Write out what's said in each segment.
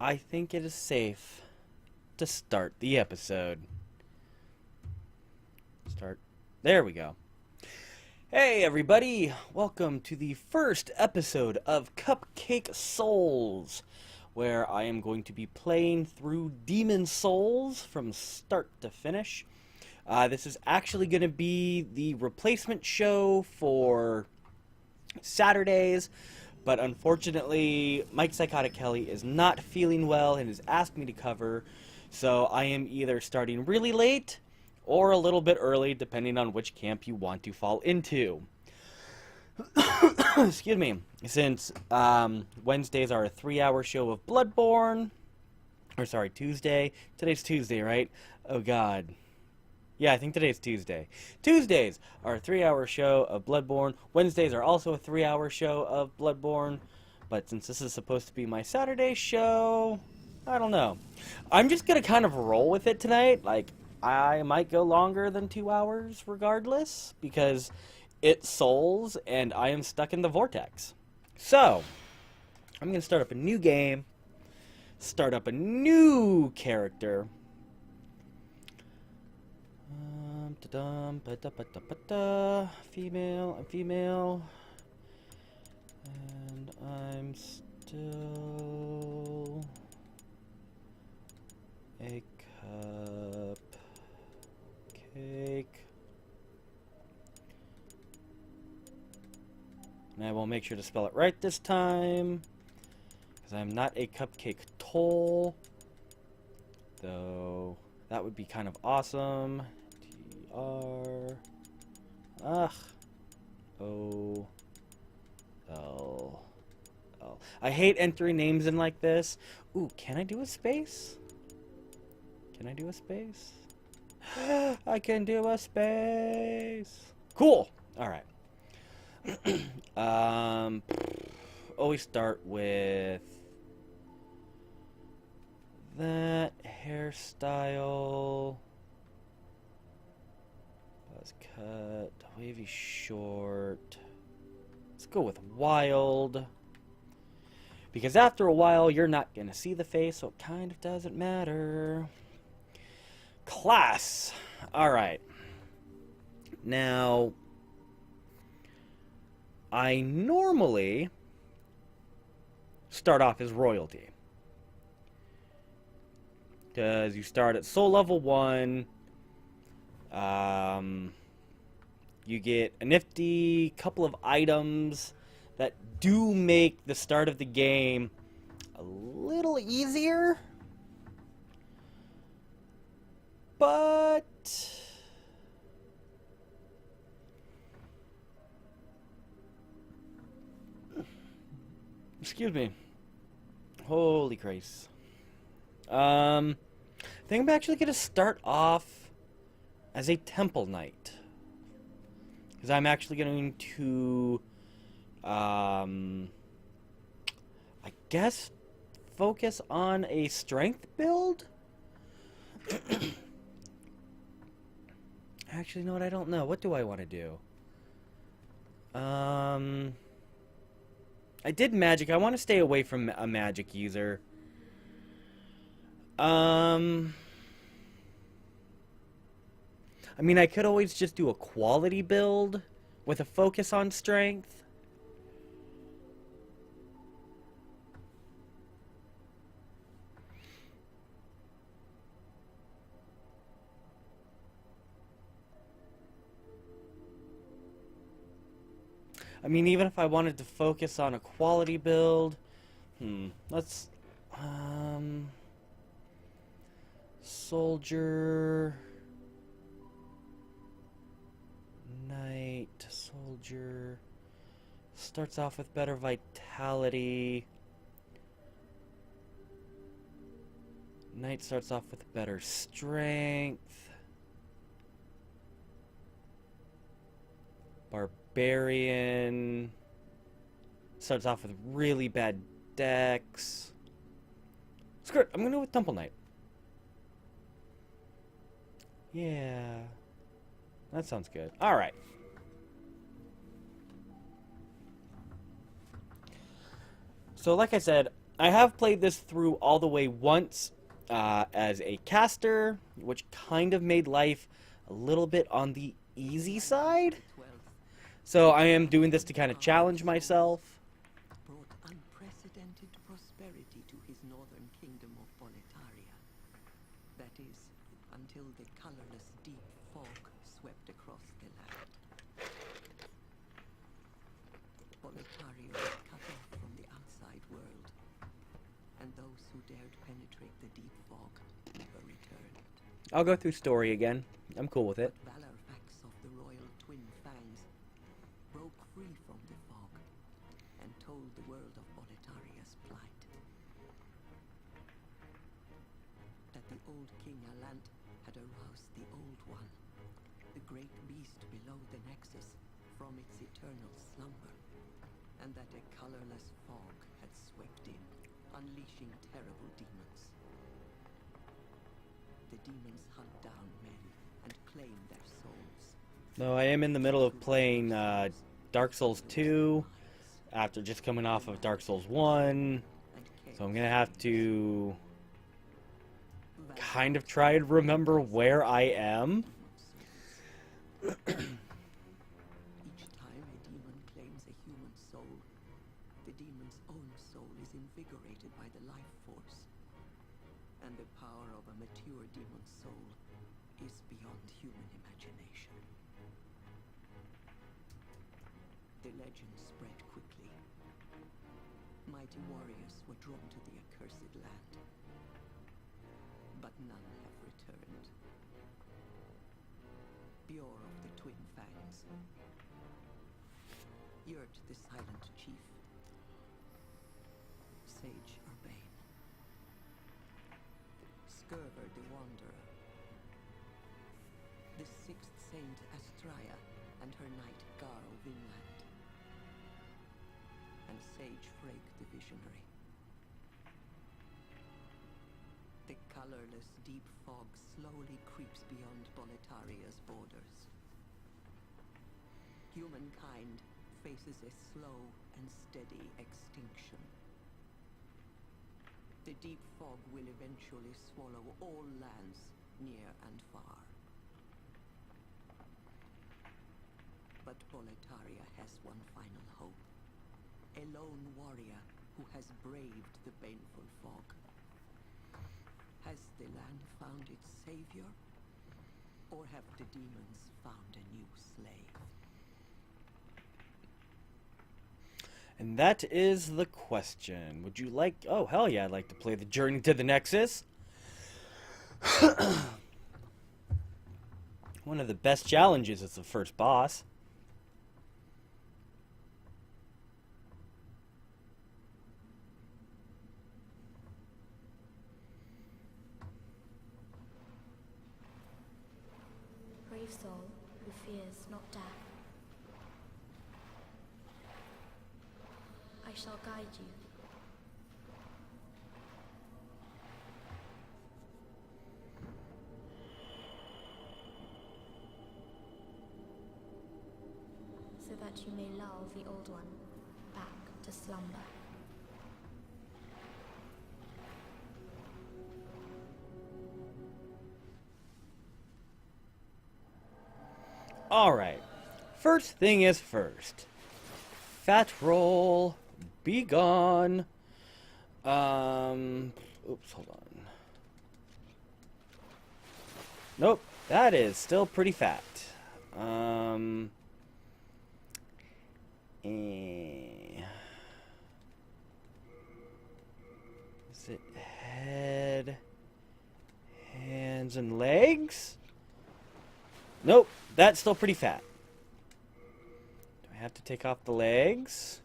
I think it is safe to start the episode. Start. There we go. Hey everybody! Welcome to the first episode of Cupcake Souls, where I am going to be playing through Demon Souls from start to finish. This is actually going to be the replacement show for Saturdays, but unfortunately, Mike Psychotic Kelly is not feeling well and has asked me to cover, so I am either starting really late or a little bit early, depending on which camp you want to fall into. Excuse me. Since Wednesdays are a 3-hour show of Bloodborne, or sorry, Tuesday. Today's Tuesday, right? Oh God. Yeah, I think today's Tuesday. Tuesdays are a 3-hour show of Bloodborne. Wednesdays are also a 3-hour show of Bloodborne. But since this is supposed to be my Saturday show, I don't know. I'm just going to kind of roll with it tonight. Like, I might go longer than 2 hours regardless, because it's Souls and I am stuck in the vortex. So, I'm going to start up a new game, start up a new character. Female, I'm female, and I'm still a cupcake, and I will make sure to spell it right this time, because I'm not a cupcake toll, though that would be kind of awesome. R-O-L-L. I hate entering names in like this. Ooh, can I do a space? Can I do a space? I can do a space. Cool. All right. Always start with that hairstyle. Buzz cut, wavy short. Let's go with wild. Because after a while, you're not going to see the face, so it kind of doesn't matter. Class. Alright. Now, I normally start off as royalty. Because you start at soul level 1. You get a nifty couple of items that do make the start of the game a little easier. But excuse me. Holy Christ. I think I'm actually going to start off as a temple knight, because I'm actually going to, I guess, focus on a strength build? Actually, you know what? I don't know. What do I want to do? I did magic. I want to stay away from a magic user. I mean, I could always just do a quality build with a focus on strength. I mean, even if I wanted to focus on a quality build, let's, soldier, knight, soldier, starts off with better vitality. Knight starts off with better strength. Barbarian starts off with really bad dex. Screw it, I'm gonna go with Temple Knight. Yeah, that sounds good. Alright. So like I said, I have played this through all the way once as a caster, which kind of made life a little bit on the easy side. So I am doing this to kind of challenge myself. Brought unprecedented prosperity to his northern kingdom of Boletaria. That is, until the colorless deep fog swept across the land. Boletaria was cut off from the outside world, and those who dared penetrate the deep fog never returned. I'll go through story again. I'm cool with it. Valorfax of the royal twin fangs broke free from the fog and told the world of Boletaria's plight. That the old King Alant had aroused the Old One, the great beast below the Nexus, from its eternal slumber, and that a colorless fog had swept in, unleashing terrible demons. The demons hunt down men and claim their souls. No, I am in the middle of playing Dark Souls 2 after just coming off of Dark Souls 1. So I'm going to have to kind of try to remember where I am. Each time a demon claims a human soul, the demon's own soul is invigorated by the life force. And the power of a mature demon's soul is beyond human imagination. The legend spread quickly. Mighty warriors were drawn to the accursed land, but none have returned. Bior of the Twin Fangs, Yurt the Silent Chief, Sage Urbane, Skurver the Wanderer, the Sixth Saint Astraea and her knight Garl Vinland, and Sage Frake the Visionary. The colorless deep fog slowly creeps beyond Boletaria's borders. Humankind faces a slow and steady extinction. The deep fog will eventually swallow all lands near and far. But Boletaria has one final hope. A lone warrior who has braved the baneful fog. Has the land found its savior? Or have the demons found a new slave? And that is the question. Would you like... Oh, hell yeah, I'd like to play the Journey to the Nexus. One of the best challenges is the first boss. Brave soul who fears not death. I shall guide you. So that you may lull the old one back to slumber. Alright. First thing is first. Fat roll. Be gone. Oops, hold on. Nope, that is still pretty fat. Is it head, hands, and legs? Nope, that's still pretty fat. Do I have to take off the legs?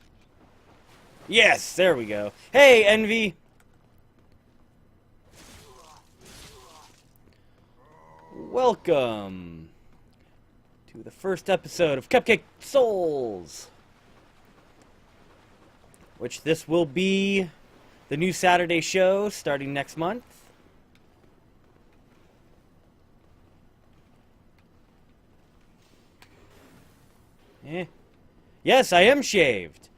Yes, there we go. Hey, Envy! Welcome to the first episode of Cupcake Souls, which this will be the new Saturday show starting next month. Yes, I am shaved.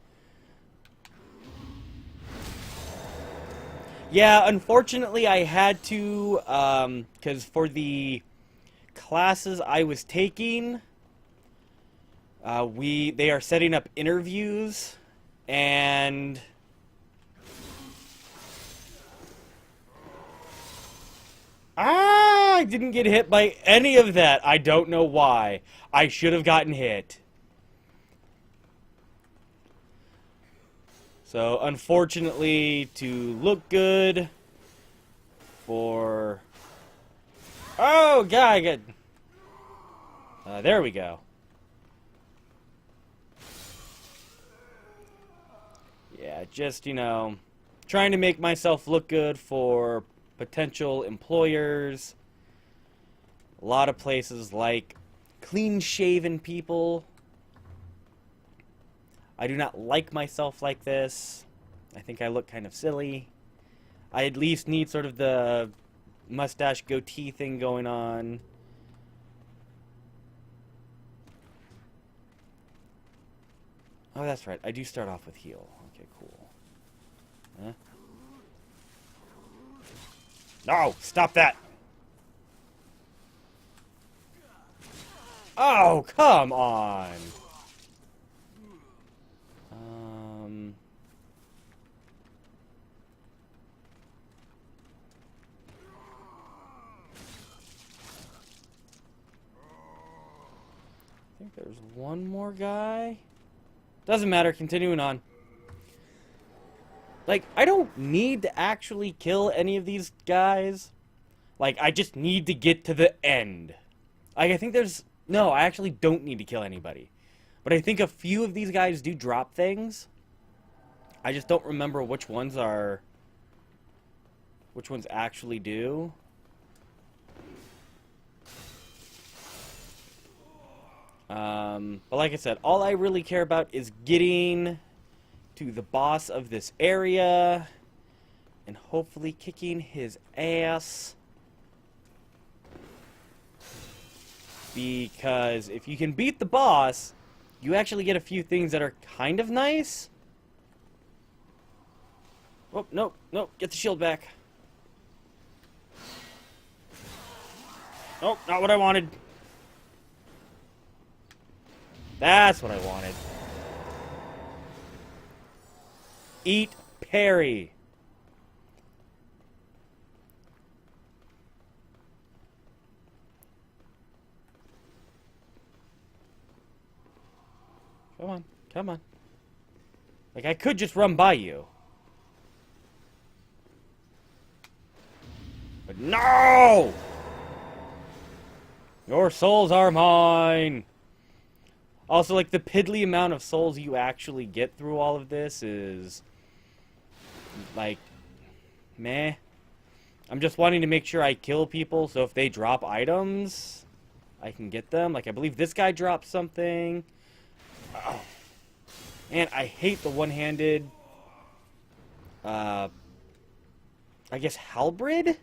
Yeah, unfortunately, I had to, because for the classes I was taking, they are setting up interviews, and I didn't get hit by any of that. I don't know why. I should have gotten hit. So, unfortunately, to look good for... Oh, God, good. There we go. Yeah, just, trying to make myself look good for potential employers. A lot of places like clean-shaven people. I do not like myself like this. I think I look kind of silly. I at least need sort of the mustache goatee thing going on. Oh, that's right. I do start off with heal. Okay, cool. Huh? No! Stop that! Oh, come on! I think there's one more guy. Doesn't matter, continuing on. Like, I don't need to actually kill any of these guys. Like, I just need to get to the end. Like, I think there's... No, I actually don't need to kill anybody. But I think a few of these guys do drop things. I just don't remember which ones are... Which ones actually do. But like I said, all I really care about is getting to the boss of this area and hopefully kicking his ass. Because if you can beat the boss, you actually get a few things that are kind of nice. Oh, no, no, get the shield back. Nope, not what I wanted. That's what I wanted. Eat Perry. Come on, come on. Like, I could just run by you. But no! Your souls are mine! Also, like, the piddly amount of souls you actually get through all of this is... like... meh. I'm just wanting to make sure I kill people, so if they drop items, I can get them. Like, I believe this guy dropped something. Oh. Man, I hate the one-handed... I guess halberd?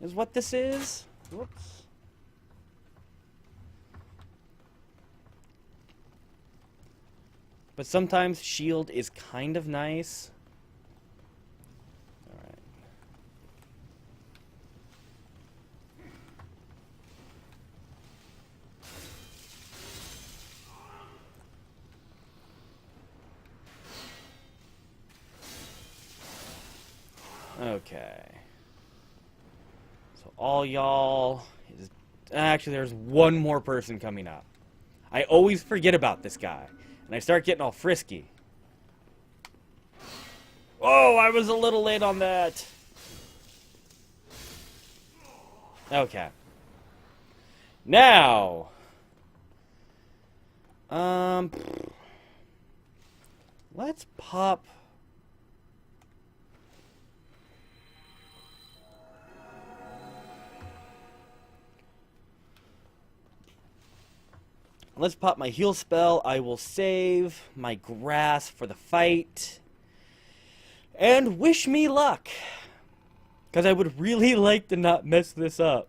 Is what this is? Whoops. But sometimes shield is kind of nice. Alright. Okay. So all y'all is... Actually, there's one more person coming up. I always forget about this guy. And I start getting all frisky. Oh, I was a little late on that. Okay. Now. Let's pop... Let's pop my heal spell. I will save my grass for the fight. And wish me luck. Because I would really like to not mess this up.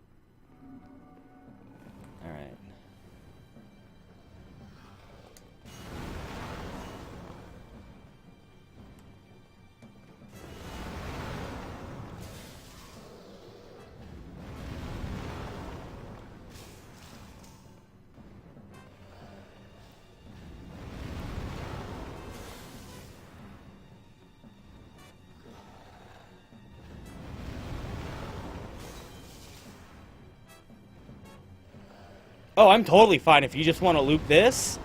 Alright. Oh, I'm totally fine if you just want to loop this.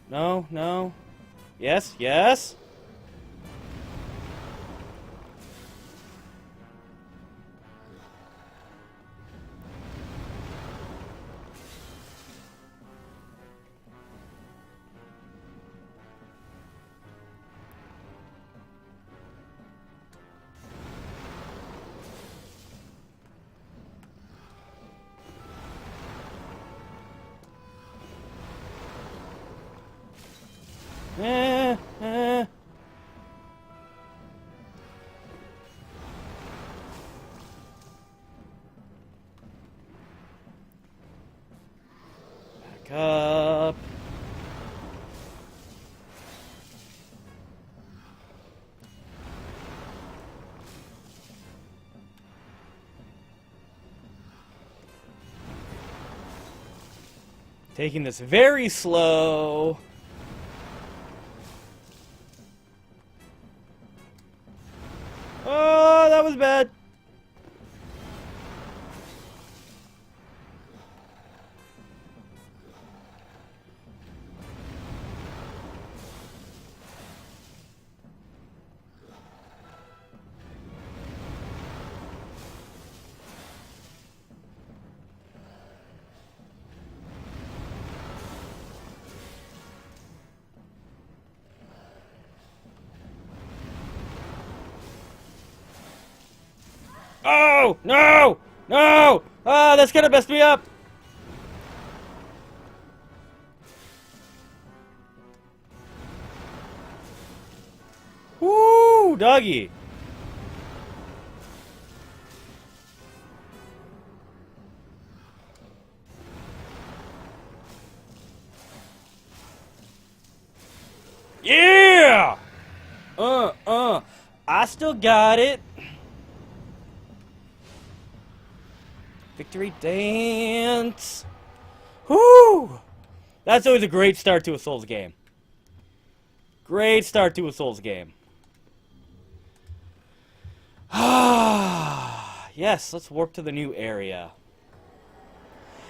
No, no. Yes, yes. Eh, eh. Back up. Taking this very slow. Oh, that was bad. Oh, no! No! Ah, that's gonna mess me up! Woo, doggy! Yeah! I still got it. Victory dance. Whoo! That's always a great start to a Souls game. Great start to a Souls game. Yes, let's warp to the new area.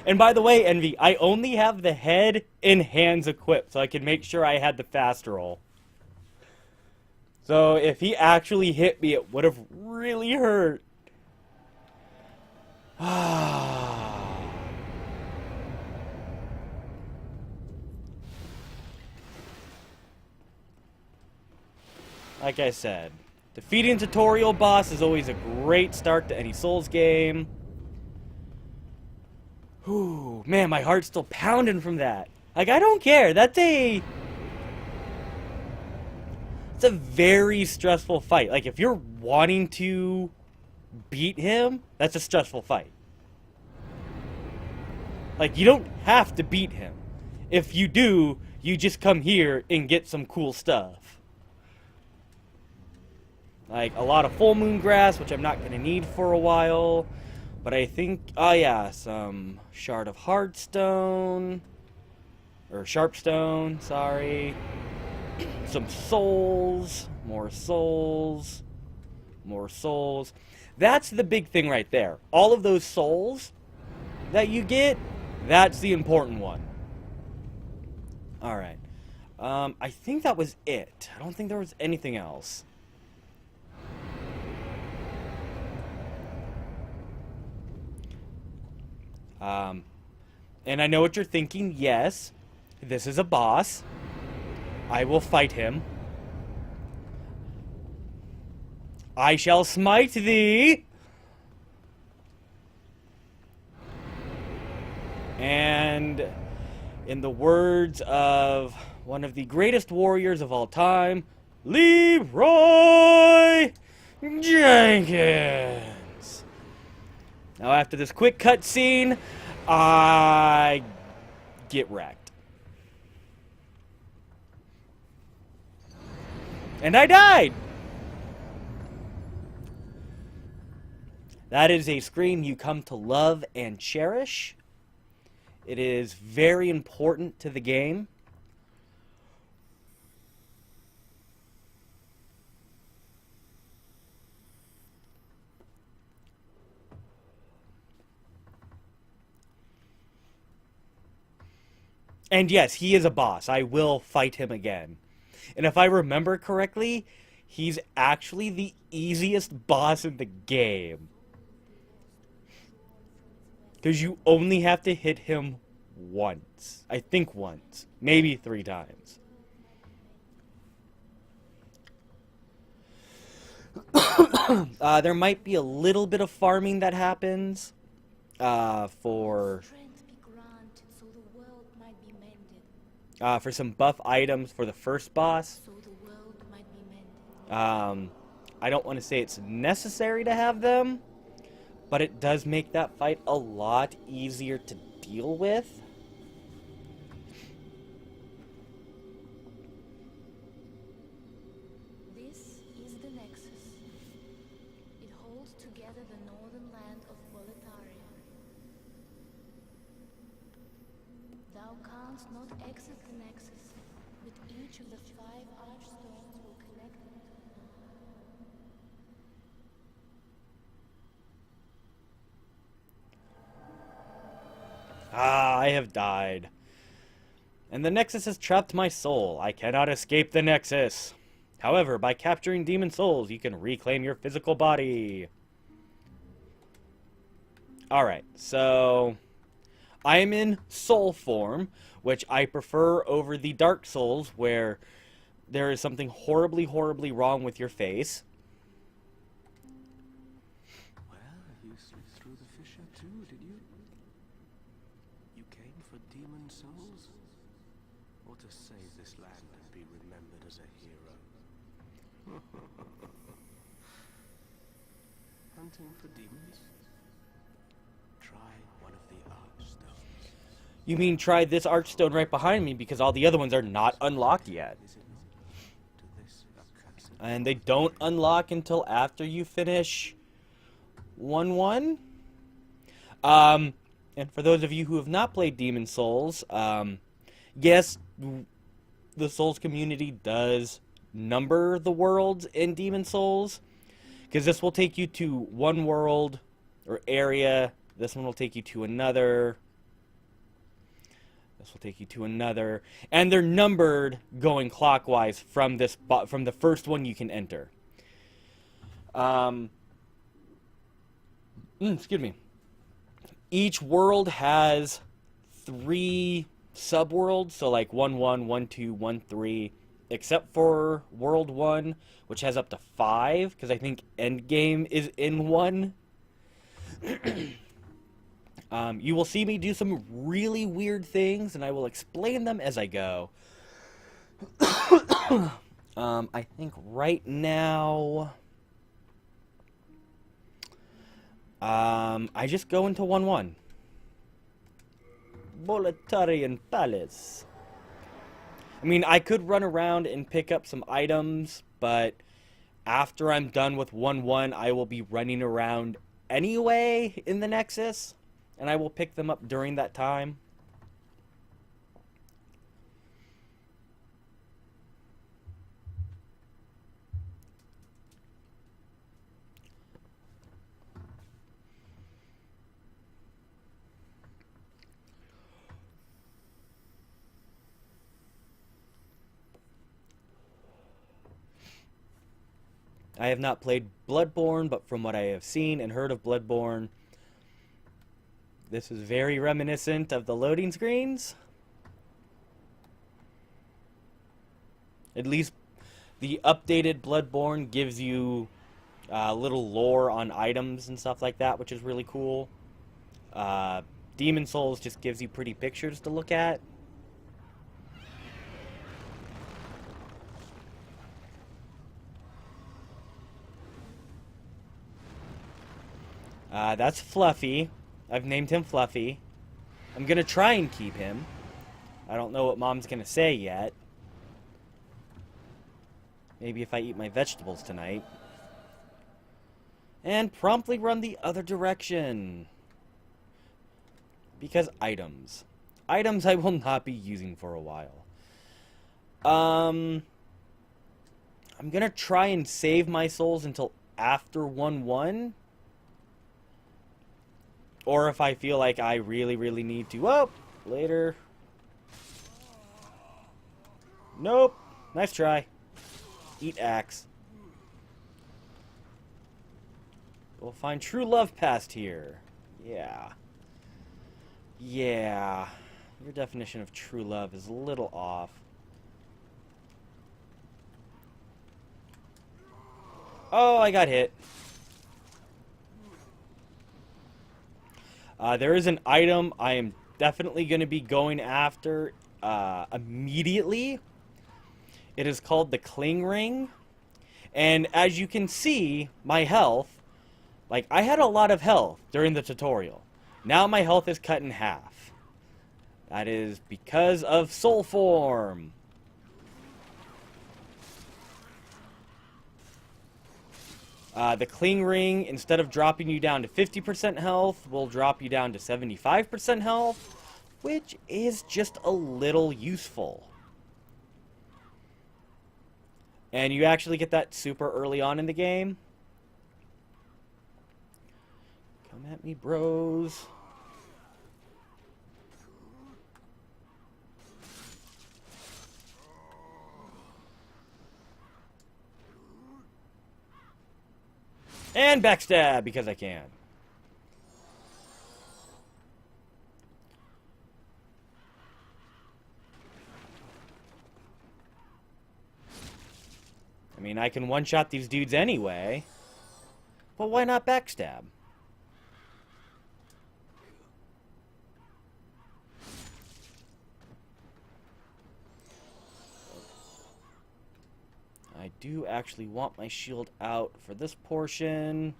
And by the way, Envy, I only have the head and hands equipped, so I can make sure I had the fast roll. So if he actually hit me, it would have really hurt. Like I said, defeating tutorial boss is always a great start to any Souls game. Whew, man, my heart's still pounding from that. Like, I don't care. It's a very stressful fight. Like, if you're wanting to beat him, that's a stressful fight. Like, you don't have to beat him. If you do, you just come here and get some cool stuff. Like, a lot of full moon grass, which I'm not going to need for a while. But I think, oh yeah, some shard of hardstone. Or sharpstone, sorry. Some souls. More souls. More souls. That's the big thing right there. All of those souls that you get, that's the important one. Alright. I think that was it. I don't think there was anything else. And I know what you're thinking. Yes, this is a boss. I will fight him. I shall smite thee. And in the words of one of the greatest warriors of all time, Leroy Jenkins. Now, after this quick cutscene, I get wrecked. And I died! That is a screen you come to love and cherish. It is very important to the game. And yes, he is a boss. I will fight him again. And if I remember correctly, he's actually the easiest boss in the game. Because you only have to hit him once. I think once. Maybe 3 times. There might be a little bit of farming that happens. For Strength be granted, so the world might be mended. for some buff items for the first boss. So the world might be mended. I don't want to say it's necessary to have them, but it does make that fight a lot easier to deal with. This is the Nexus. It holds together the northern land of Boletaria. Thou canst not exit the Nexus, but each of the 5 archstones will connect them to another. I have died. And the Nexus has trapped my soul. I cannot escape the Nexus. However, by capturing demon souls, you can reclaim your physical body. Alright, so I am in soul form, which I prefer over the Dark Souls, where there is something horribly, horribly wrong with your face. Well, you slipped through the fissure too, did you? You came for demon souls? Or to save this land and be remembered as a hero? Hunting for demons? Try one of the archstones. You mean try this archstone right behind me, because all the other ones are not unlocked yet. Is it not? To this accursed And they don't unlock until after you finish 1-1. And for those of you who have not played Demon Souls, yes, the Souls community does number the worlds in Demon Souls, because this will take you to one world or area. This one will take you to another. This will take you to another, and they're numbered going clockwise from from the first one you can enter. Excuse me. Each world has 3 subworlds, so like 1-1, 1-2, 1-3, except for World 1, which has up to 5, because I think Endgame is in 1. You will see me do some really weird things, and I will explain them as I go. I think right now, I just go into 1-1. Boletarian Palace. I mean, I could run around and pick up some items, but after I'm done with 1-1, I will be running around anyway in the Nexus, and I will pick them up during that time. I have not played Bloodborne, but from what I have seen and heard of Bloodborne, this is very reminiscent of the loading screens. At least the updated Bloodborne gives you little lore on items and stuff like that, which is really cool. Demon Souls just gives you pretty pictures to look at. That's Fluffy. I've named him Fluffy. I'm gonna try and keep him. I don't know what Mom's gonna say yet. Maybe if I eat my vegetables tonight. And promptly run the other direction. Because items. Items I will not be using for a while. I'm gonna try and save my souls until after 1-1. Or if I feel like I really, really need to. Oh, later. Nope. Nice try. Eat axe. We'll find true love past here. Yeah. Yeah. Your definition of true love is a little off. Oh, I got hit. There is an item I am definitely going to be going after immediately. It is called the Cling Ring. And as you can see, my health, like, I had a lot of health during the tutorial. Now my health is cut in half. That is because of soul form. The Cling Ring, instead of dropping you down to 50% health, will drop you down to 75% health, which is just a little useful. And you actually get that super early on in the game. Come at me, bros. And backstab, because I can. I mean, I can one-shot these dudes anyway. But why not backstab? I do actually want my shield out for this portion.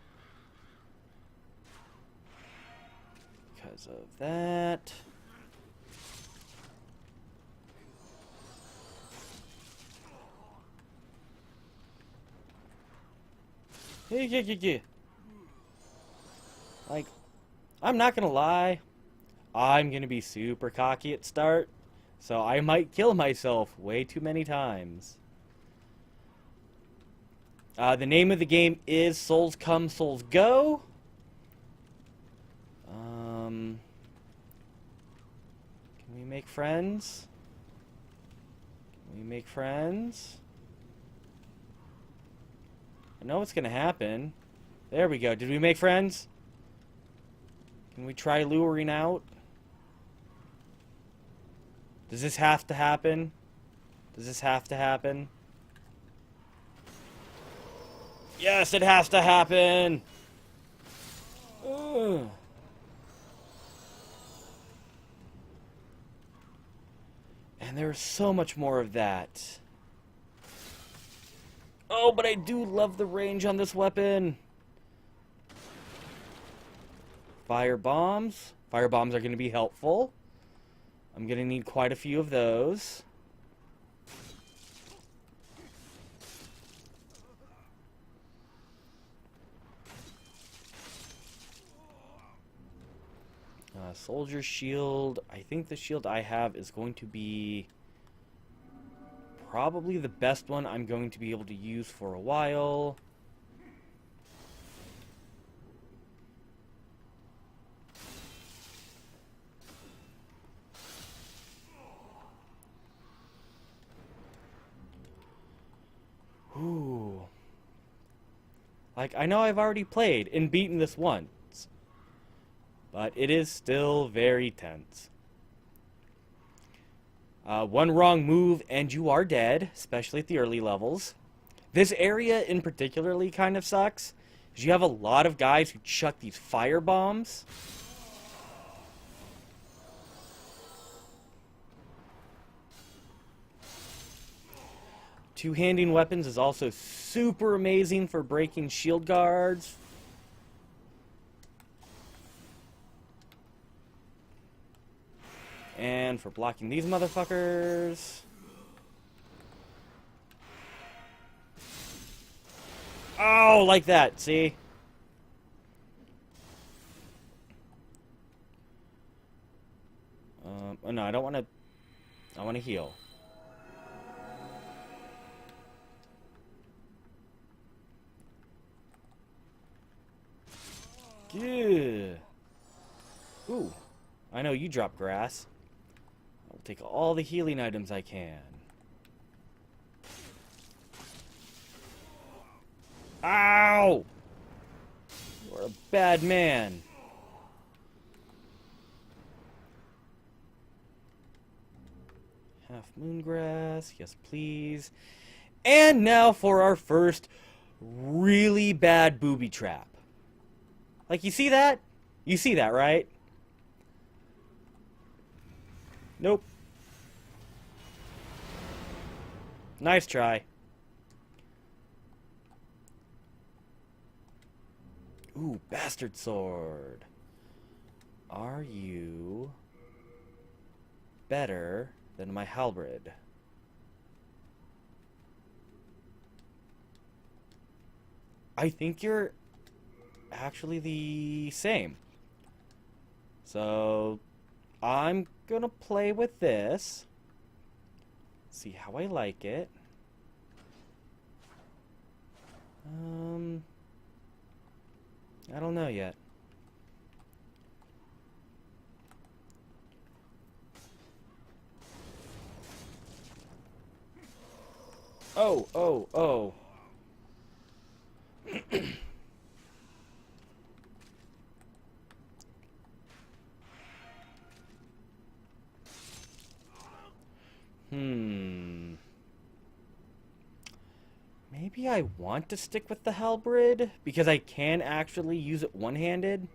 Because of that. Like, I'm not gonna lie. I'm gonna be super cocky at start. So I might kill myself way too many times. The name of the game is Souls Come, Souls Go. Can we make friends? Can we make friends? I know what's gonna happen. There we go. Did we make friends? Can we try luring out? Does this have to happen? Does this have to happen? Yes, it has to happen! Ugh. And there's so much more of that. Oh, but I do love the range on this weapon. Fire bombs. Fire bombs are going to be helpful. I'm going to need quite a few of those. Soldier shield. I think the shield I have is going to be probably the best one I'm going to be able to use for a while. Ooh. Like, I know I've already played and beaten this once, but it is still very tense. One wrong move and you are dead, especially at the early levels. This area in particularly kind of sucks, because you have a lot of guys who chuck these fire bombs. Two-handing weapons is also super amazing for breaking shield guards. And for blocking these motherfuckers. Oh, like that, see? Oh no, I don't want to... I want to heal. Yeah. Ooh. I know you drop grass. I'll take all the healing items I can. a bad man. Half moongrass, yes please. And now for our first really bad booby trap. Like, you see that? You see that, right? Nope. Nice try. Ooh, bastard sword. Are you better than my halberd? I think you're actually the same. So, I'm gonna play with this. See how I like it. I don't know yet. Oh, oh, oh. Maybe I want to stick with the halberd because I can actually use it one-handed.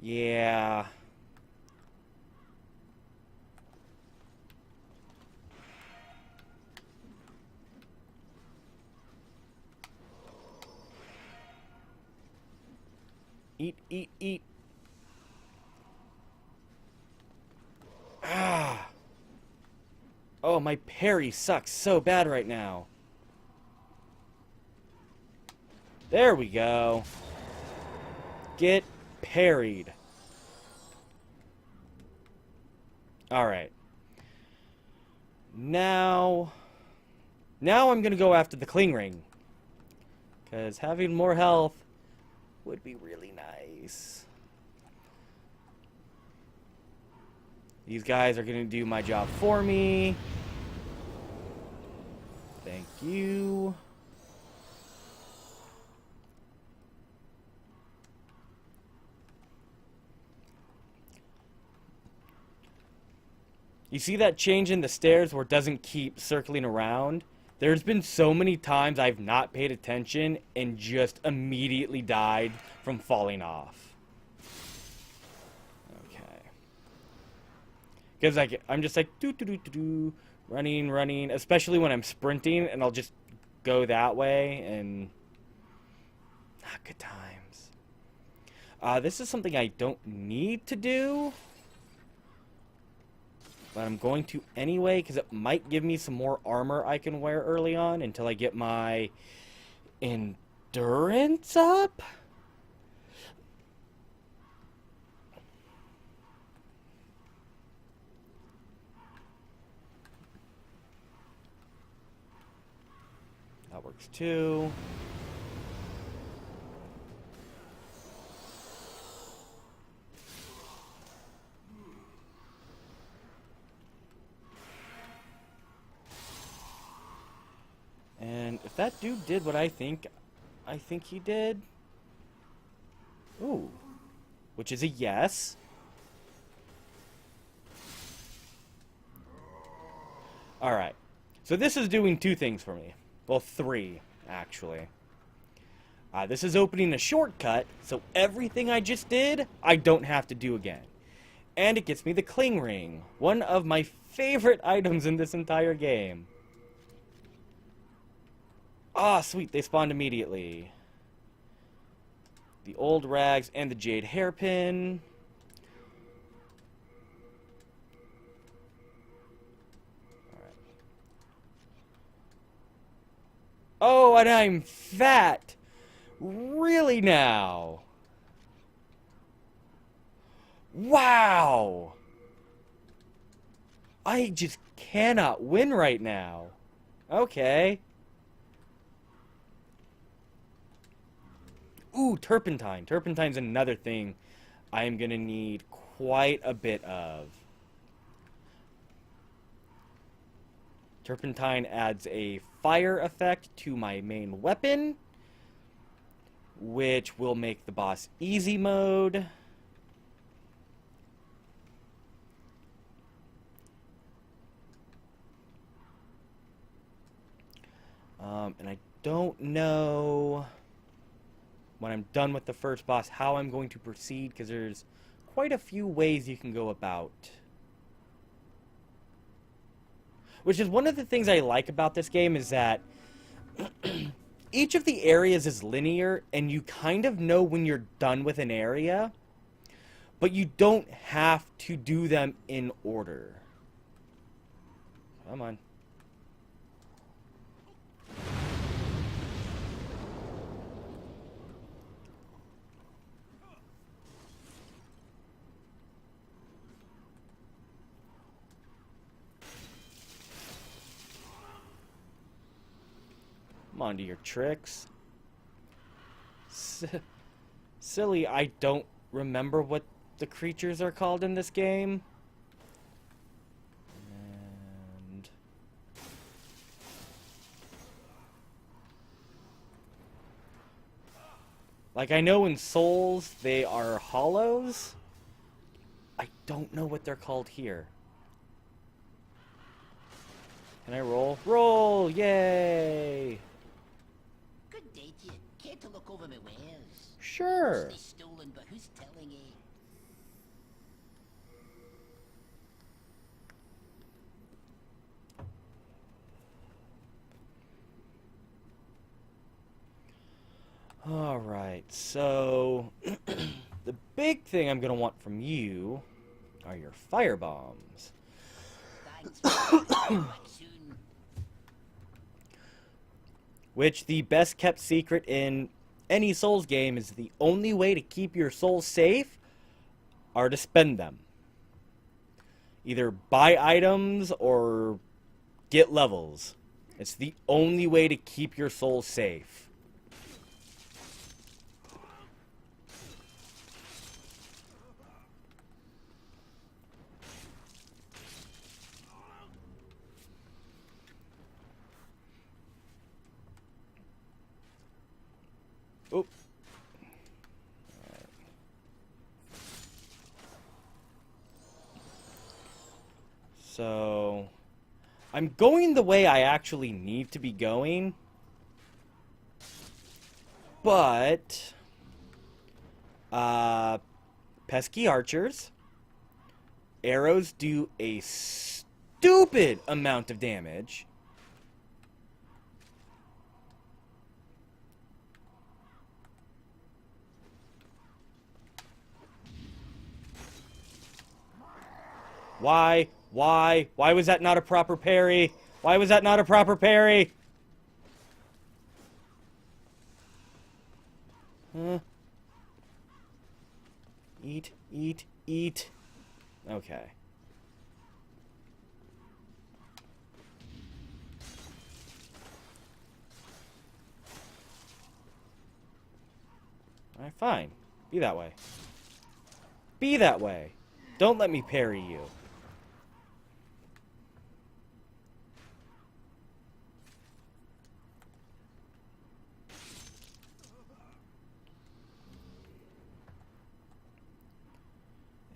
Yeah. Eat, eat, eat. Ah. Oh, my parry sucks so bad right now. There we go. Get parried. Alright. Now I'm gonna go after the cling ring. Because having more health would be really nice. These guys are gonna do my job for me. Thank you. You see that change in the stairs where it doesn't keep circling around? There's been so many times I've not paid attention and just immediately died from falling off. Okay. Because I'm just like, running, especially when I'm sprinting, and I'll just go that way, and not good times. This is something I don't need to do, but I'm going to anyway, because it might give me some more armor I can wear early on until I get my endurance up. That works too. And if that dude did what I think he did. Ooh. Which is a yes. Alright. So this is doing two things for me. Well, three, actually. This is opening a shortcut, so everything I just did, I don't have to do again. And it gets me the cling ring. One of my favorite items in this entire game. Ah, sweet, they spawned immediately. The old rags and the jade hairpin. Alright. Oh, and I'm fat! Really now? Wow! I just cannot win right now. Okay. Ooh, turpentine. Turpentine's another thing I am going to need quite a bit of. Turpentine adds a fire effect to my main weapon, which will make the boss easy mode. And I don't know when I'm done with the first boss how I'm going to proceed, because there's quite a few ways you can go about. Which is one of the things I like about this game, is that each of the areas is linear, and you kind of know when you're done with an area, but you don't have to do them in order. Come on. Come on to your tricks. Silly, I don't remember what the creatures are called in this game. And like, I know in Souls they are hollows. I don't know what they're called here. Can I roll? Roll! Yay! Good day to you. Care to look over my wares? Sure. Mostly stolen, but who's telling you? Alright, so the big thing I'm gonna want from you are your fire bombs. Thanks for that. Back soon. Which, the best kept secret in any Souls game, is the only way to keep your souls safe are to spend them. Either buy items or get levels. It's the only way to keep your souls safe. Oop. Alright. So, I'm going the way I actually need to be going, but pesky archers, arrows do a stupid amount of damage. Why? Why? Why was that not a proper parry? Why was that not a proper parry? Huh? Eat, eat, eat. Okay. Alright, fine. Be that way. Be that way. Don't let me parry you.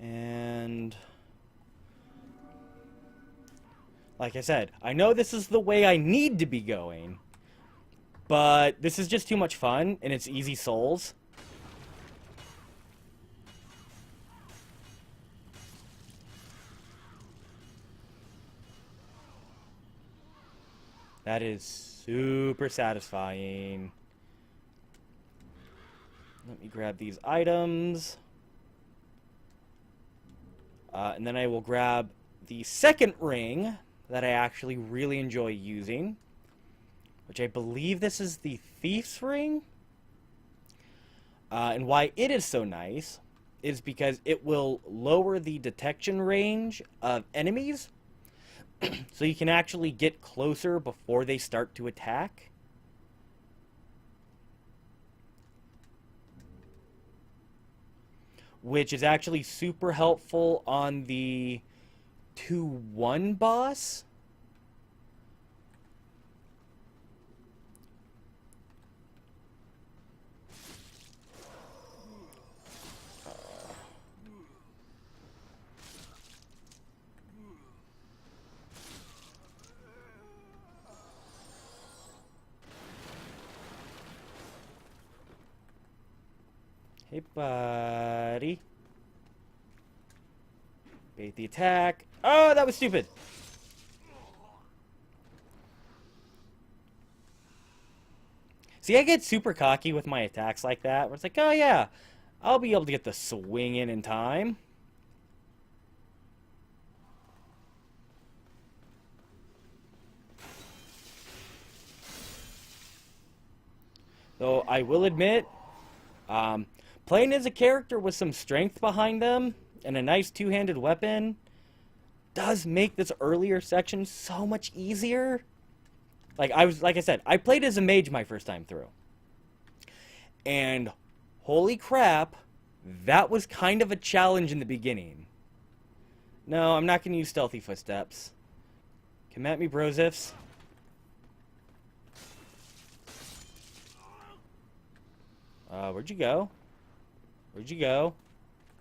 And like I said, I know this is the way I need to be going, but this is just too much fun, and it's easy Souls. That is super satisfying. Let me grab these items. And then I will grab the second ring that I actually really enjoy using, which I believe this is the Thief's Ring. And why it is so nice is because it will lower the detection range of enemies, so you can actually get closer before they start to attack. Which is actually super helpful on the 2-1 boss. Hey, buddy. Bait the attack. Oh, that was stupid. See, I get super cocky with my attacks like that, where it's like, oh yeah, I'll be able to get the swing in time. Though I will admit, playing as a character with some strength behind them and a nice two-handed weapon does make this earlier section so much easier. Like I said, I played as a mage my first time through. And holy crap, that was kind of a challenge in the beginning. No, I'm not going to use stealthy footsteps. Come at me, brosifs. Where'd you go? Where'd you go?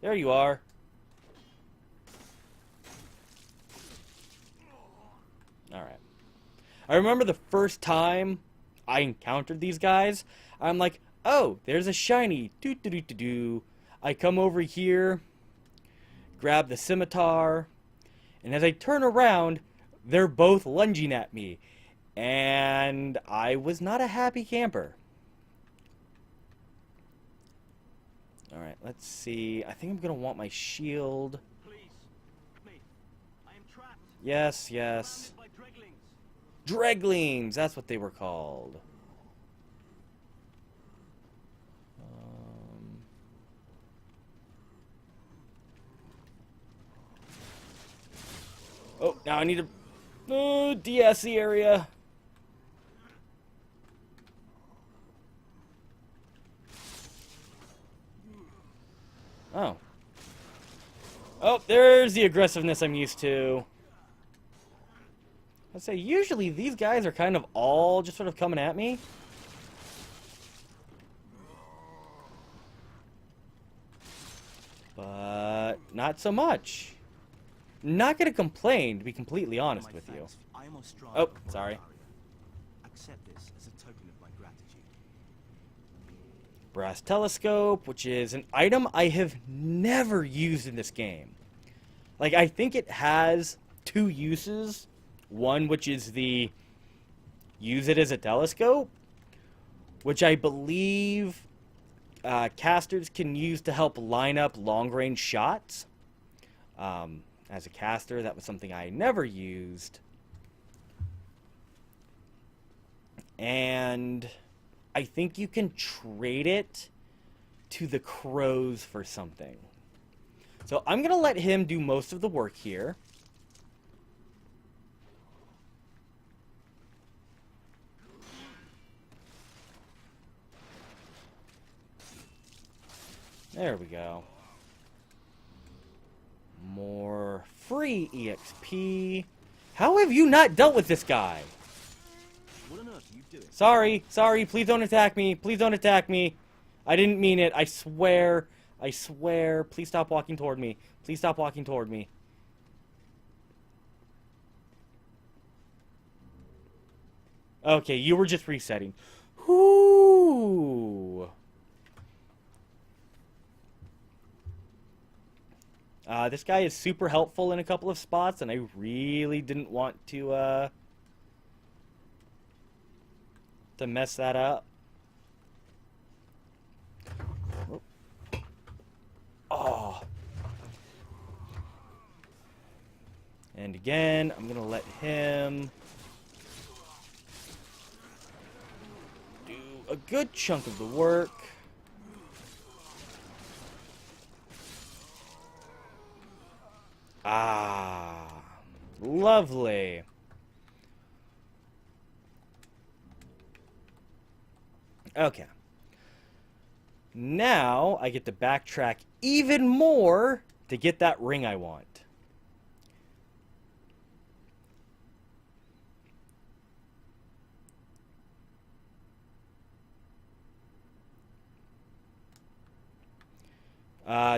There you are. Alright. I remember the first time I encountered these guys, I'm like, oh, there's a shiny. Doo-doo-doo-doo-doo. I come over here, grab the scimitar, and as I turn around, they're both lunging at me. And I was not a happy camper. Alright, let's see. I think I'm going to want my shield. Please, me. I am trapped. Yes, yes. Surrounded by dreglings. Dreglings! That's what they were called. Oh, now I need to... Oh, DSC area. Oh. Oh, there's the aggressiveness I'm used to. I'd say usually these guys are kind of all just sort of coming at me. But not so much. Not gonna complain, to be completely honest with you. Oh, sorry. Accept this as a token of my gratitude. Brass telescope, which is an item I have never used in this game. Like, I think it has two uses. One, which is the use it as a telescope, which I believe casters can use to help line up long-range shots. As a caster, that was something I never used. And I think you can trade it to the crows for something. So I'm going to let him do most of the work here. There we go. More free EXP. How have you not dealt with this guy? What on earth are you doing? Sorry, sorry, please don't attack me. Please don't attack me. I didn't mean it. I swear. I swear. Please stop walking toward me. Please stop walking toward me. Okay, you were just resetting. Whoo! This guy is super helpful in a couple of spots, and I really didn't want to mess that up. Oh. And again, I'm going to let him do a good chunk of the work. Ah, lovely. Okay. Now I get to backtrack even more to get that ring I want.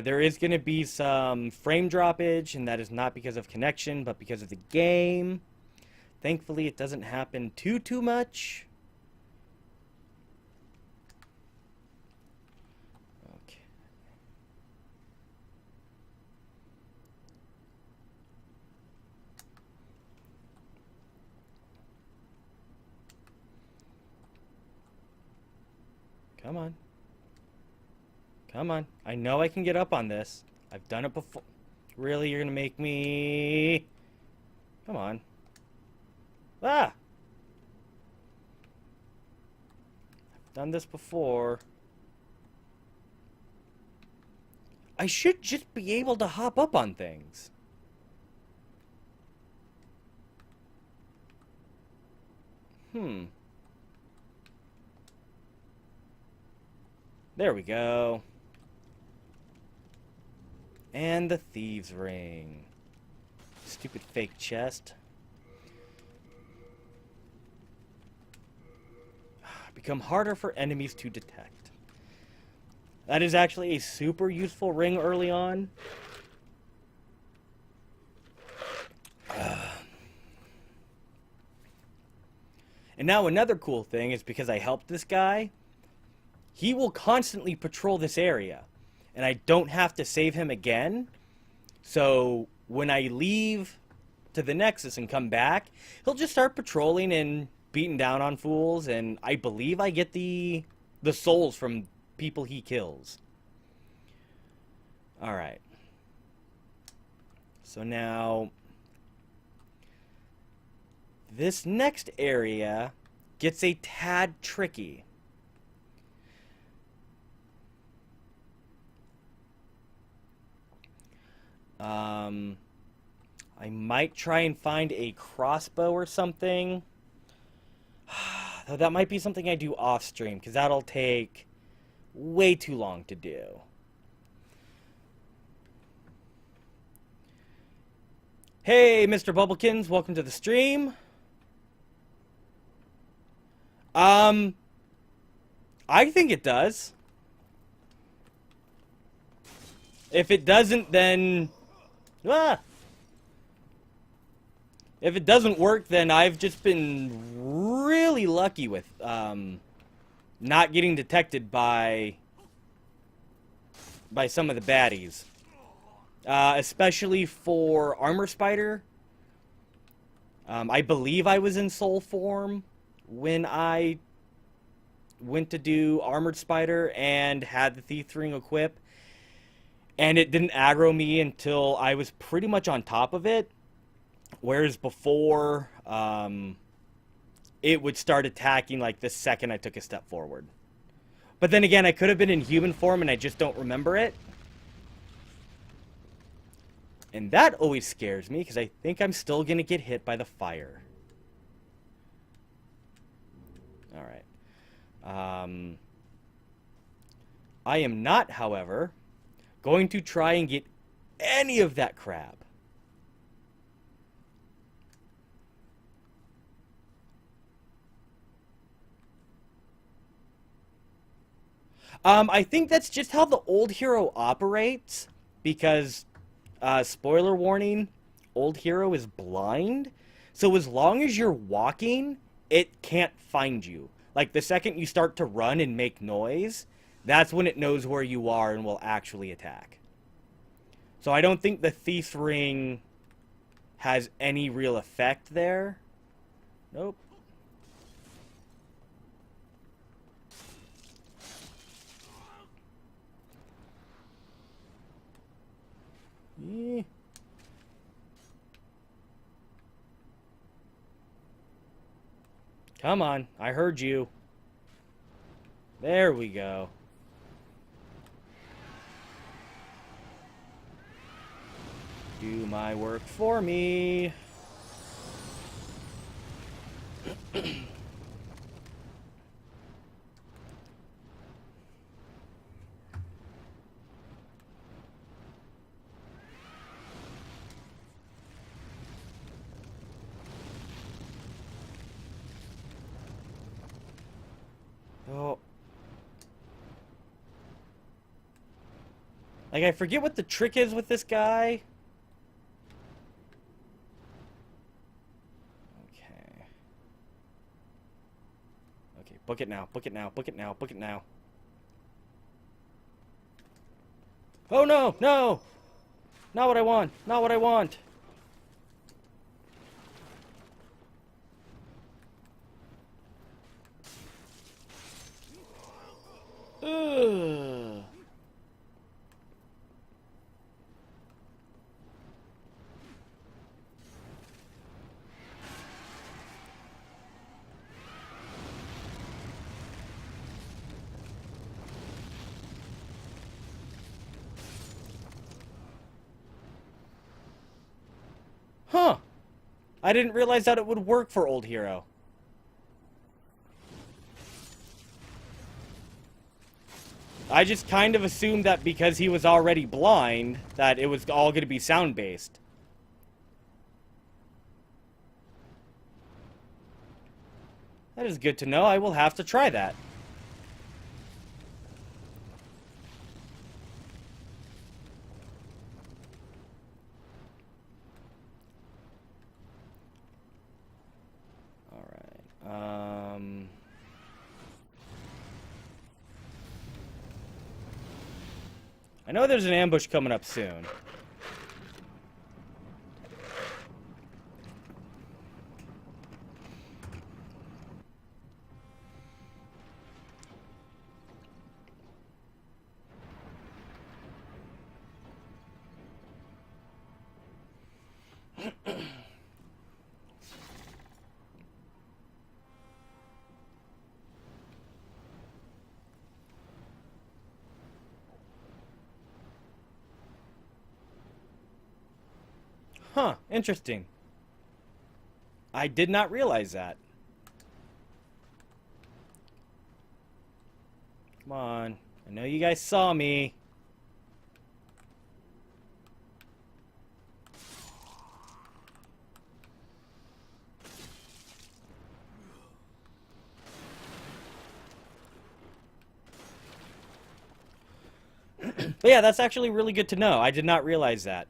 There is going to be some frame droppage, and that is not because of connection, but because of the game. Thankfully, it doesn't happen too much. Okay. Come on. Come on. I know I can get up on this. I've done it before. Really? You're gonna make me... Come on. Ah! I've done this before. I should just be able to hop up on things. There we go. And the thieves' ring. Stupid fake chest. Become harder for enemies to detect. That is actually a super useful ring early on. And now another cool thing is because I helped this guy, he will constantly patrol this area. And I don't have to save him again. So when I leave to the Nexus and come back, he'll just start patrolling and beating down on fools. And I believe I get the souls from people he kills. Alright. So now... this next area gets a tad tricky. I might try and find a crossbow or something. Though that might be something I do off stream, because that'll take way too long to do. Hey, Mr. Bubblekins, welcome to the stream. I think it does. If it doesn't, then... Ah! If it doesn't work, then I've just been really lucky with not getting detected by some of the baddies. Especially for Armor Spider. I believe I was in Soul form when I went to do Armored Spider and had the Thief Ring equip. And it didn't aggro me until I was pretty much on top of it. Whereas before, it would start attacking like the second I took a step forward. But then again, I could have been in human form and I just don't remember it. And that always scares me because I think I'm still going to get hit by the fire. Alright. I am not, however, going to try and get any of that crab. I think that's just how the old hero operates, because, spoiler warning, old hero is blind, so as long as you're walking, it can't find you. Like, the second you start to run and make noise, that's when it knows where you are and will actually attack. So I don't think the Thief Ring has any real effect there. Nope. Yeah. Come on, I heard you. There we go. Do my work for me. Oh. Like, I forget what the trick is with this guy. Okay. Okay, book it now, book it now, book it now, book it now. Oh no, no! Not what I want, not what I want! Ugh. Huh. I didn't realize that it would work for Old Hero. I just kind of assumed that because he was already blind, that it was all going to be sound-based. That is good to know. I will have to try that. Alright. I know there's an ambush coming up soon. Huh, interesting. I did not realize that. Come on. I know you guys saw me. But yeah, that's actually really good to know. I did not realize that.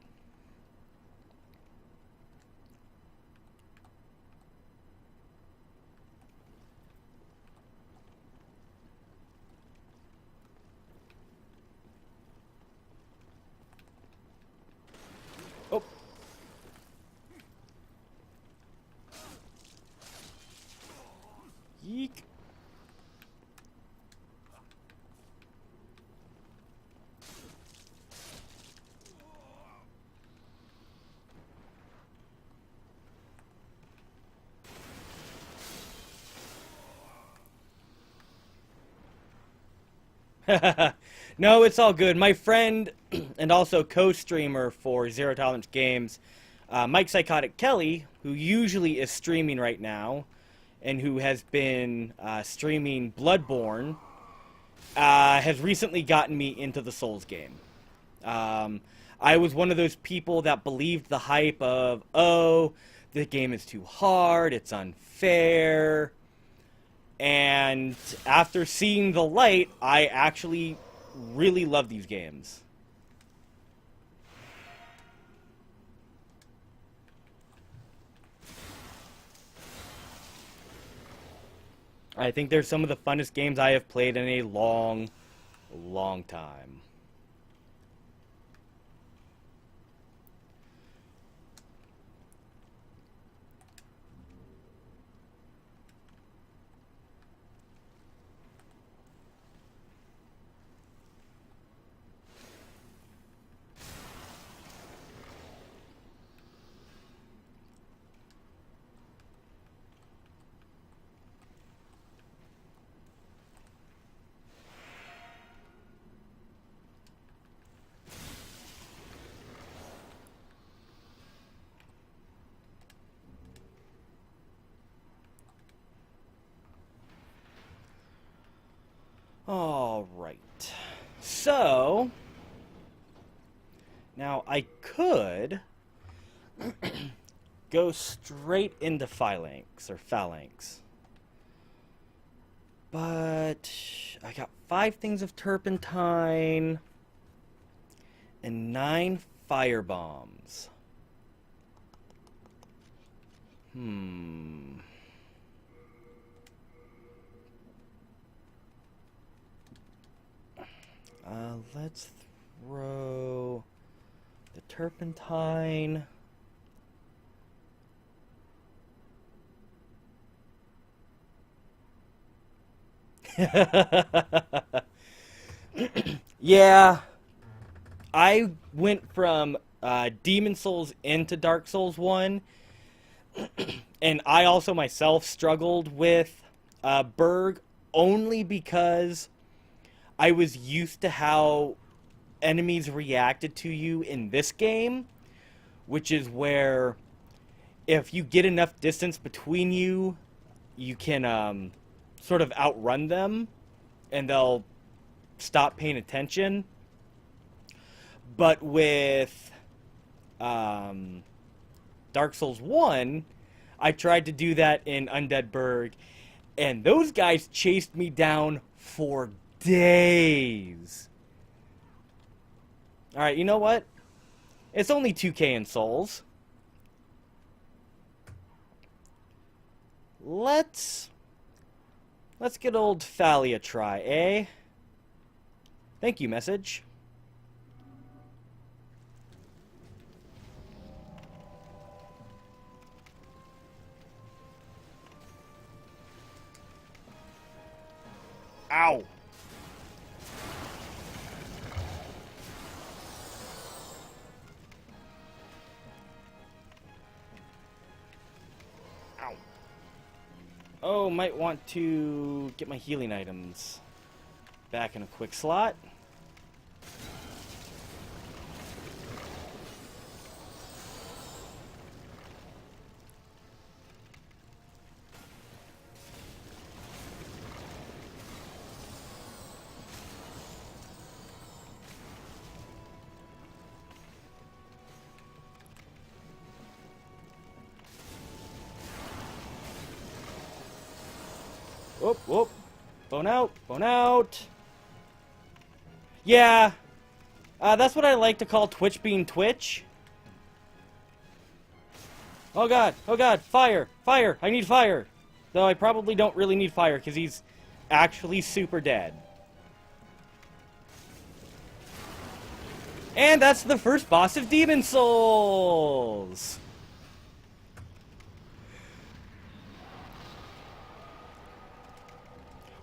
Oh. Yeek. No, it's all good. My friend and also co-streamer for Zero Tolerance Games, Mike Psychotic Kelly, who usually is streaming right now, and who has been streaming Bloodborne, has recently gotten me into the Souls game. I was one of those people that believed the hype of, oh, the game is too hard, it's unfair. And after seeing the light, I actually really love these games. I think they're some of the funnest games I have played in a long, long time. All right. So, now I could go straight into phalanx. But I got 5 things of turpentine and 9 fire bombs. Let's throw the turpentine. Yeah, I went from Demon Souls into Dark Souls 1, and I also myself struggled with Berg only because I was used to how enemies reacted to you in this game, which is where if you get enough distance between you, you can sort of outrun them, and they'll stop paying attention. But with Dark Souls 1, I tried to do that in Undead Burg, and those guys chased me down for days. Alright, you know what? It's only 2K in Souls. Let's get old Thalia try, eh? Thank you, message. Ow! Ow. Oh, might want to get my healing items back in a quick slot. Whoop, whoop. Bone out, bone out. Yeah, that's what I like to call Twitch being Twitch. Oh god, fire, fire, I need fire. Though I probably don't really need fire because he's actually super dead. And that's the first boss of Demon Souls!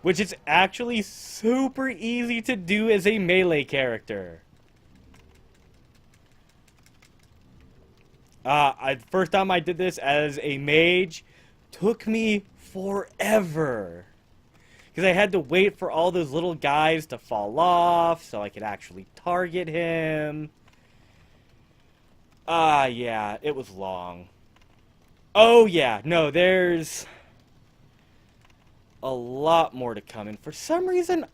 Which is actually super easy to do as a melee character. First time I did this as a mage took me forever. Because I had to wait for all those little guys to fall off so I could actually target him. Yeah, it was long. Oh, yeah, no, there's a lot more to come. And for some reason,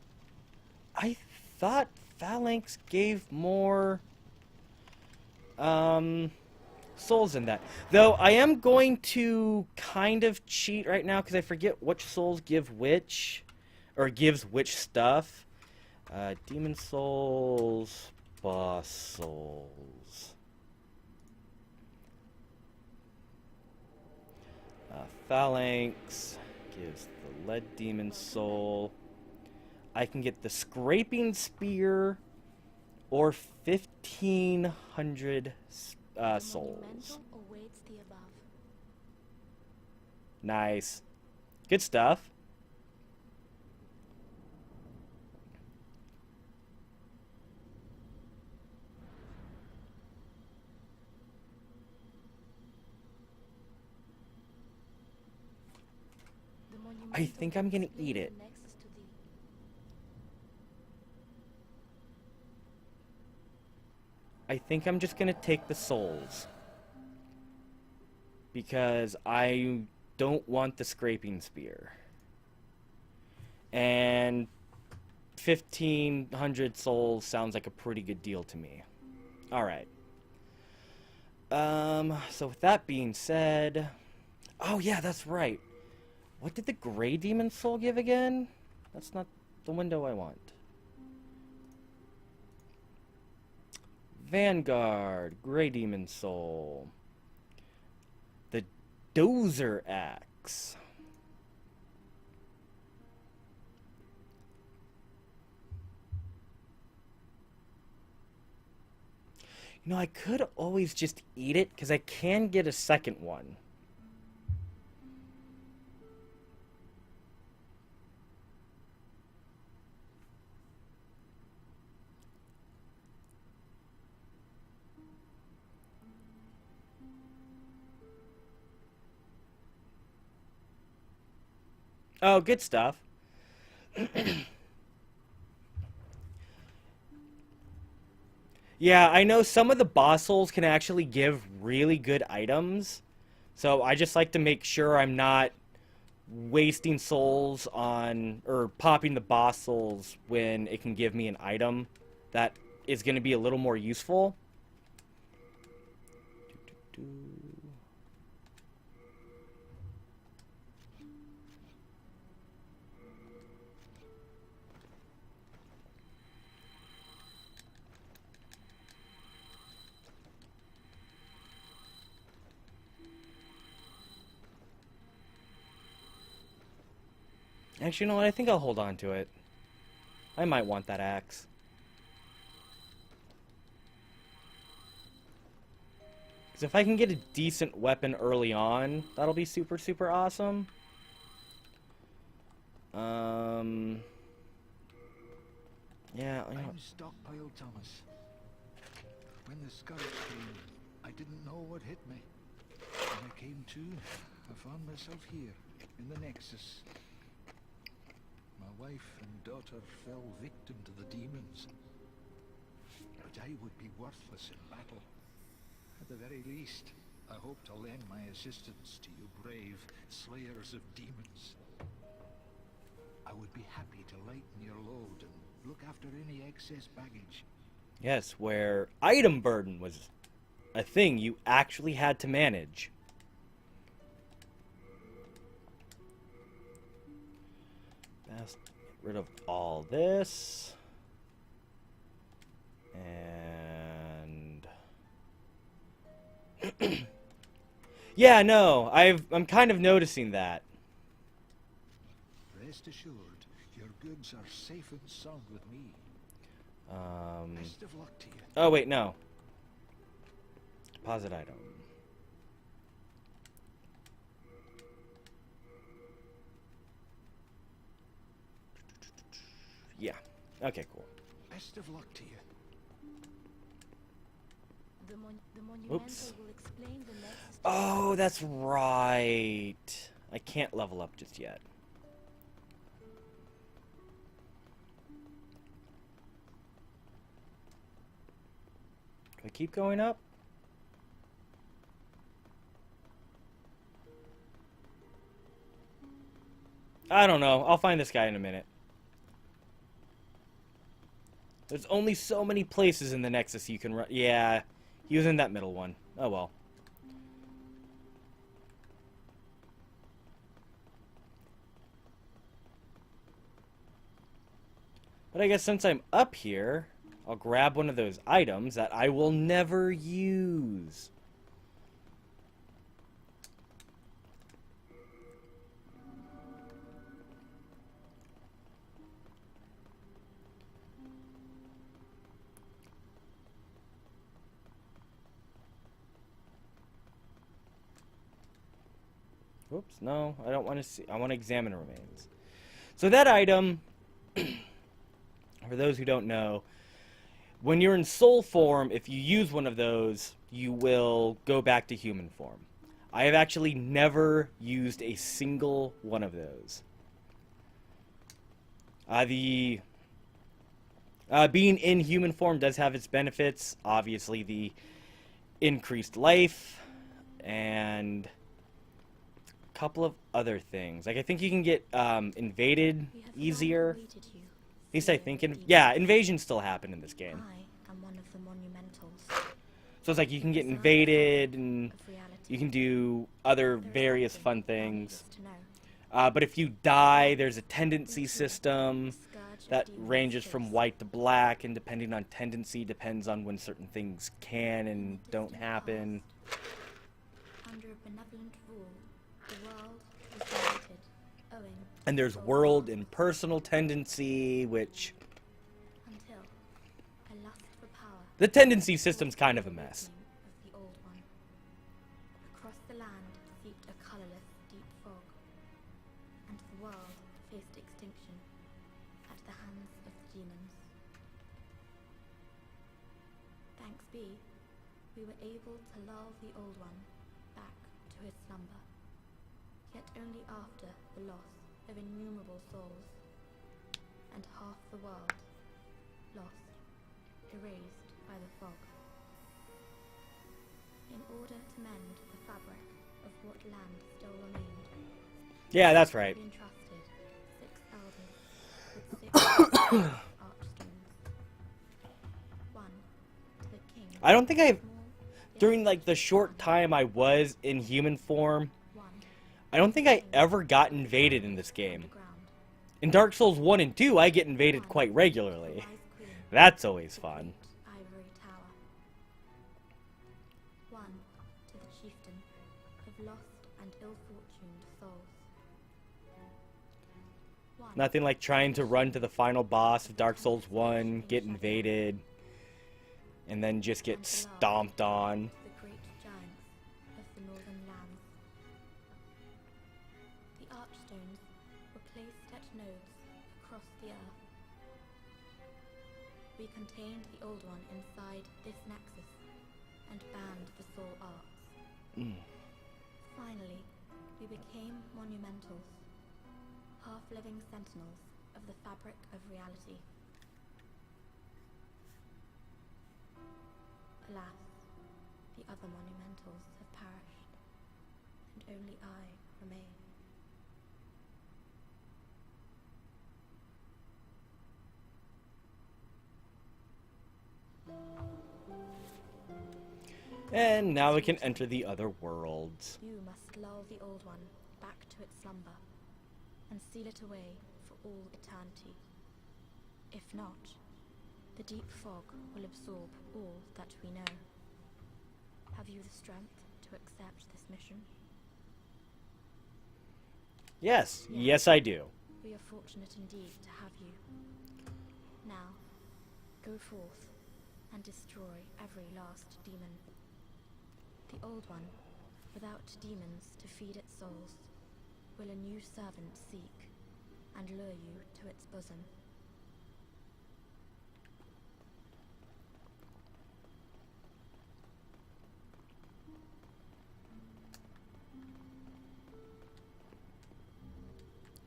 I thought Phalanx gave more souls in that. Though I am going to kind of cheat right now because I forget which souls give which, or gives which stuff. Demon souls, boss souls. Phalanx gives the lead demon soul. I can get the scraping spear or 1,500 souls. Awaits the above. Nice. Good stuff. I think I'm gonna eat it. I think I'm just gonna take the souls. Because I don't want the scraping spear. And 1,500 souls sounds like a pretty good deal to me. Alright. So with that being said... Oh yeah, that's right. What did the Grey Demon Soul give again? That's not the window I want. Vanguard, Grey Demon Soul. The Dozer Axe. You know, I could always just eat it, because I can get a second one. Oh, good stuff. Yeah, I know some of the boss souls can actually give really good items. So I just like to make sure I'm not wasting souls on, or popping the boss souls when it can give me an item that is going to be a little more useful. Actually, you know what? I think I'll hold on to it. I might want that axe. Because if I can get a decent weapon early on, that'll be super, super awesome. Yeah, you know. I'm stockpile Thomas. When the scourge came, I didn't know what hit me. When I came to, I found myself here, in the Nexus. My wife and daughter fell victim to the demons. But I would be worthless in battle. At the very least, I hope to lend my assistance to you brave slayers of demons. I would be happy to lighten your load and look after any excess baggage. Yes, where item burden was a thing you actually had to manage. Best get rid of all this. And yeah, no, I'm kind of noticing that. Rest assured, your goods are safe and sound with me. Best of luck to you. Oh wait, no. Deposit item. Yeah. Okay, cool. Best of luck to you. The monumental Oops. will explain the next. Oh, that's right. I can't level up just yet. Do I keep going up? I don't know. I'll find this guy in a minute. There's only so many places in the Nexus you can run. Yeah, he was in that middle one. Oh well. But I guess since I'm up here, I'll grab one of those items that I will never use. Oops, no, I don't want to see. I want to examine remains. So that item, for those who don't know, when you're in soul form, if you use one of those, you will go back to human form. I have actually never used a single one of those. Being in human form does have its benefits. Obviously, the increased life and a couple of other things. Like I think you can get invaded We have easier. long awaited you, At least I Slayer think. of Demons. Yeah, invasions still happen in this game. I am one of the monumentals. So it's like you can get Design invaded and of reality. you can do other There is various something fun thou things. needest to know. But if you die, there's a tendency system Scourge of that demons ranges from sits white to black, and depending on tendency, depends on when certain things can and don't happen. under a benevolent rule. The world was created, owing And there's world and personal tendency, which until a lust for power. the tendency system's kind of a mess. Of the old one. Across the land seeped a colorless, deep fog, and the world faced extinction at the hands of the demons. Thanks be, we were able to lull the old one back to his slumber, yet only after the loss of innumerable souls, and half the world lost, erased by the fog. In order to mend the fabric of what land still remained, Yeah, that's right. we entrusted 6 elders with 6 archstones. One to the king. I don't think I've, Small, during like the short time I was in human form, one I don't think I ever got invaded in this game. underground. In Dark Souls 1 and 2, I get invaded quite regularly. Wise queen. That's always fun. Ivory Tower. One to the chieftain of lost and ill-fortuned souls. One Nothing like trying to run to the final boss of Dark Souls 1, get invaded, and then just get stomped on. to the great giants of the northern lands. The archstones were placed at nodes across the earth. We contained the old one inside this nexus and banned the soul arts. Finally, we became monumentals, half-living sentinels of the fabric of reality. Alas, the other monumentals have perished, and only I remain. And now we can enter the other worlds. You must lull the old one back to its slumber, and seal it away for all eternity. If not, the deep fog will absorb all that we know. Have you the strength to accept this mission? Yes, yes I do. We are fortunate indeed to have you. Now, go forth and destroy every last demon. The old one, without demons to feed its souls, will a new servant seek and lure you to its bosom.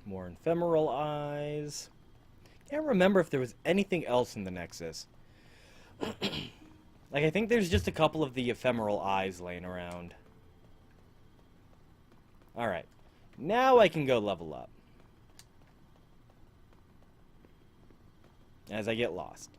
More ephemeral eyes. Can't remember if there was anything else in the Nexus. Like, I think there's just a couple of the ephemeral eyes laying around. Alright. Now I can go level up. As I get lost.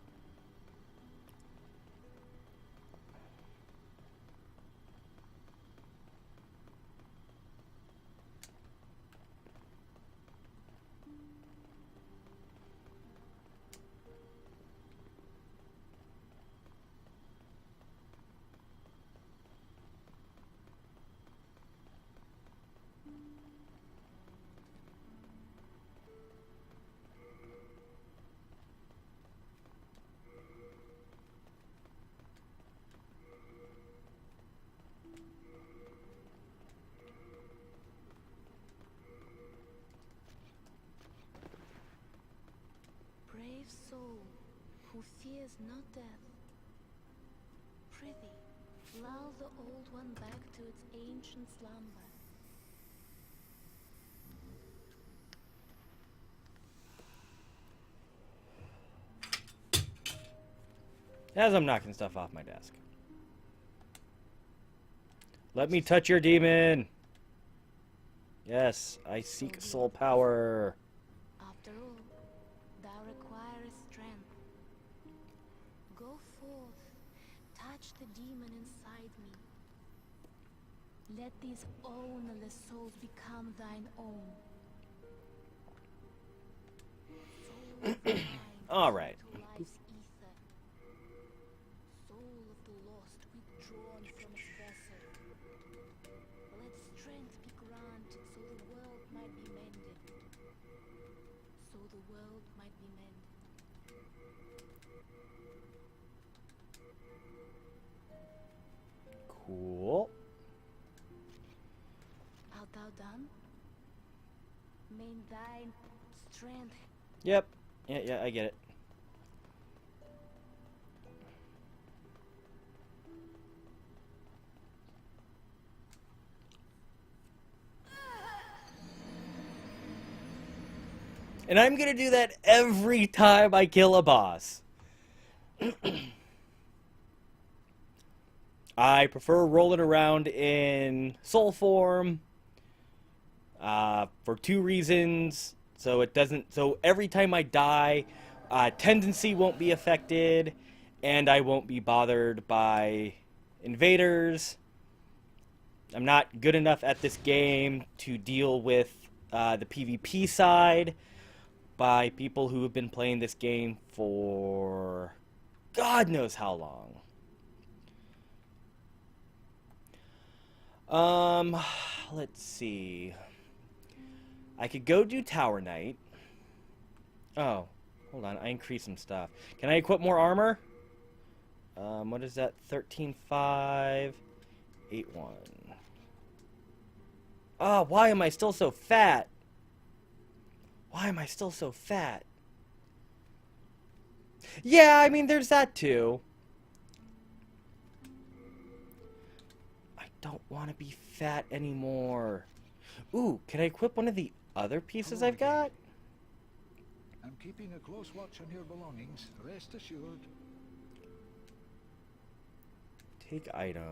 Brave soul, who fears not death. Prithee, lull the old one back to its ancient slumber. As I'm knocking stuff off my desk. Let me touch your demon! Yes, I seek soul power. After all, thou requirest strength. Go forth, touch the demon inside me. Let these ownerless souls become thine own. Soul of the mind, Alright. to life's ether. Soul of the lost, withdrawn from its vessel. Let strength be granted so the world might be mended. So the world might be mended. Cool. Art thou done? May thine strength Yep. Yeah, I get it. And I'm gonna do that every time I kill a boss. I prefer rolling around in soul form for 2 reasons. So it doesn't. So every time I die, tendency won't be affected, and I won't be bothered by invaders. I'm not good enough at this game to deal with the PvP side by people who have been playing this game for God knows how long. Let's see. I could go do Tower Knight. Oh, hold on. I increased some stuff. Can I equip more armor? What is that? 13.5, 8.1. Oh, why am I still so fat? Why am I still so fat? Yeah, I mean, there's that too. I don't want to be fat anymore. Ooh, can I equip one of the other pieces I've got? I'm keeping a close watch on your belongings, rest assured. Take item.